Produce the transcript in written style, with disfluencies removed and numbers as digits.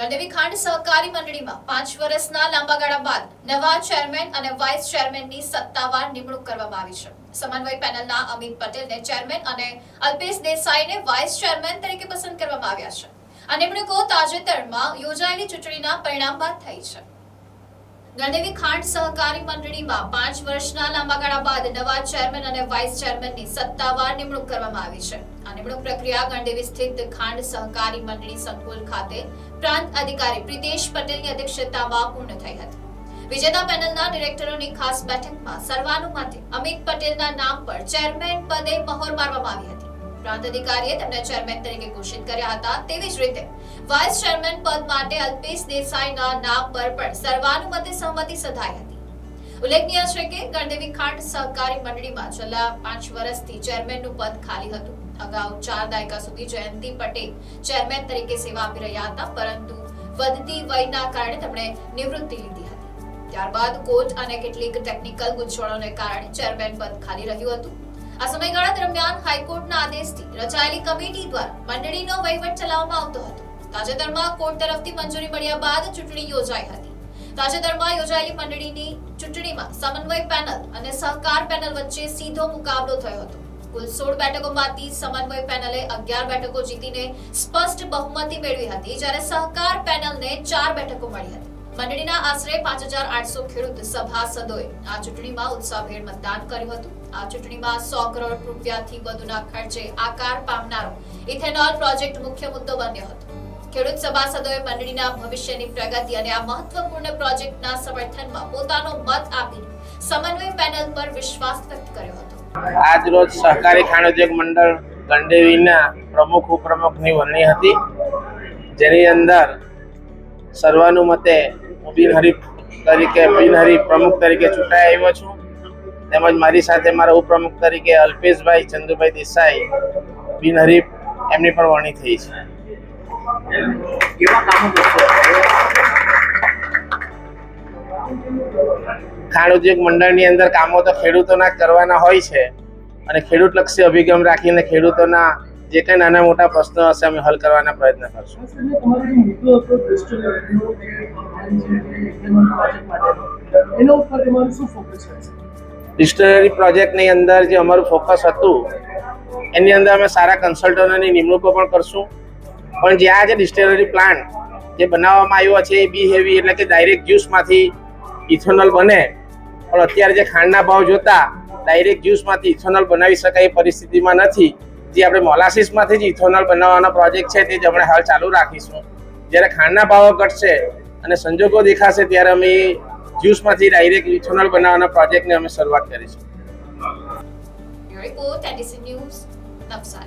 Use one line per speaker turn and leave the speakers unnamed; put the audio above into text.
ગણદેવી ખાંડ સહકારી મંડળીમાં 5 વર્ષના લાંબા ગાળા બાદ નવા ચેરમેન અને વાઇસ ચેરમેનની સત્તાવાર નિમણૂક કરવામાં આવી છે. સમન્વય પેનલના અમિત પટેલને ચેરમેન અને અલ્પેશ દેસાઈને વાઇસ ચેરમેન તરીકે પસંદ કરવામાં આવ્યા છે. આ નિમણૂકો તાજેતરમાં યોજાયેલી ચૂંટણીના પરિણામ બાદ થઈ છે. ગણદેવી ખાંડ સહકારી મંડળીમાં 5 વર્ષના લાંબા ગાળા બાદ નવા ચેરમેન અને વાઇસ ચેરમેનની સત્તાવાર નિમણૂક કરવામાં આવી છે. આ નિમણૂક પ્રક્રિયા ગણદેવી સ્થિત ખાંડ સહકારી મંડળી સંકુલ ખાતે પ્રાંત અધિકારી પ્રિતેશ પટેલની અધ્યક્ષતામાં પૂર્ણ થઈ હતી. વિજેતા પેનલના ડિરેક્ટરોની ખાસ બેઠકમાં સર્વાનુમતે અમિત પટેલના નામ પર ચેરમેન પદે મહોર મારવામાં આવી હતી. પ્રાંત અધિકારીએ તેમને ચેરમેન તરીકે ઘોષિત કર્યા હતા. તેવી જ રીતે વાઇસ ચેરમેન પદ માટે અલ્પેશ દેસાઈના નામ પર પણ સર્વાનુમતે સહમતિ સધાઈ હતી. ઉલ્લેખનીય છે કે ગણદેવી ખાંડ સહકારી મંડળીમાં છેલ્લા 5 વર્ષથી ચેરમેનનું પદ ખાલી હતું. અગાઉ 4 દાયકા સુધી જયંતિ પટેલ ચેરમેન તરીકે સેવા આપી રહ્યા હતા, પરંતુ વધતી વયના કારણે તેમણે નિવૃત્તિ લીધી હતી. ત્યારબાદ કોર્ટ અને કેટલીક ટેકનિકલ ગૂંચવણોને કારણે ચેરમેન પદ ખાલી રહ્યું હતું. આ સમયગાળા દરમિયાન હાઈકોર્ટના આદેશથી રચાયેલી કમિટી દ્વારા મંડળીનો વહીવટ ચલાવવામાં આવતો હતો. તાજેતરમાં કોર્ટ તરફથી મંજૂરી મળ્યા બાદ ચૂંટણી યોજાઈ હતી. તાજેતરમાં યોજાયેલી મંડળીની ચૂંટણીમાં સમન્વય પેનલ અને સહકાર પેનલ વચ્ચે સીધો મુકાબલો થયો હતો. કુલ 16 બેઠકોમાંથી સમન્વય પેનલે 11 બેઠકો જીતીને સ્પષ્ટ બહુમતી મેળવી હતી, જ્યારે સહકાર પેનલને 4 બેઠકો મળી હતી. મંડળીના આશરે 5800 ખેડૂત સભાસદોએ આ ચૂંટણીમાં ઉત્સાહભેર મતદાન કર્યું હતું. આ ચૂંટણીમાં 100 કરોડ રૂપિયાથી વધુના ખર્ચે આકાર પામનારો ઇથેનોલ પ્રોજેક્ટ મુખ્ય મુદ્દો બન્યો હતો. ખેડૂત સભાસદોએ મંડળીના ભવિષ્યની પ્રગતિ અને આ મહત્વપૂર્ણ પ્રોજેક્ટના સમર્થનમાં પોતાનો મત આપીને સમન્વય પેનલ પર વિશ્વાસ વ્યક્ત કર્યો હતો.
આજ રોજ સહકારી ખાંડ ઉદ્યોગ મંડળ ગણદેવીના પ્રમુખ ઉપપ્રમુખની વરણી હતી, જેની અંદર સર્વાનુમતે બિનહરીફ પ્રમુખ તરીકે ચૂંટાઈ આવ્યો છું. તેમજ મારી સાથે મારા ઉપપ્રમુખ તરીકે અલ્પેશભાઈ ચંદુભાઈ દેસાઈ બિનહરીફ એમની પણ વરણી થઈ છે. ખાંડ ઉદ્યોગ મંડળની અંદર કામો તો ખેડૂતોના કરવાના હોય છે, અને ખેડૂતલક્ષી અભિગમ રાખીને ખેડૂતોના જે કંઈ નાના મોટા પ્રશ્નો હશે અમે હલ કરવાના પ્રયત્ન કરશું. ડિસ્ટિલરી પ્રોજેક્ટની અંદર જે અમારું ફોકસ હતું એની અંદર અમે સારા કન્સલ્ટન્ટોની નિમણૂકો પણ કરશું. પણ જે આ જે ડિસ્ટિલરી પ્લાન્ટ જે બનાવવામાં આવ્યો છે એ બી હેવી એટલે કે ડાયરેક્ટ જ્યુસમાંથી ઇથેનોલ બને, પણ અત્યારે જે ખાંડના ભાવ જોતા ડાયરેક્ટ જ્યુસમાંથી ઇથેનોલ બનાવી શકાય એ પરિસ્થિતિમાં નથી. જે આપણે મોલાસીસમાંથી જ ઇથેનોલ બનાવવાનો પ્રોજેક્ટ છે તે જ આપણે હાલ ચાલુ રાખીશું. જ્યારે ખાંડના ભાવો ઘટશે અને સંજોગો દેખાશે ત્યારે અમે જ્યુસમાંથી ડાયરેક્ટ ઇથેનોલ બનાવવાના પ્રોજેક્ટની અમે શરૂઆત કરીશું.
Report NDC news, Navsari.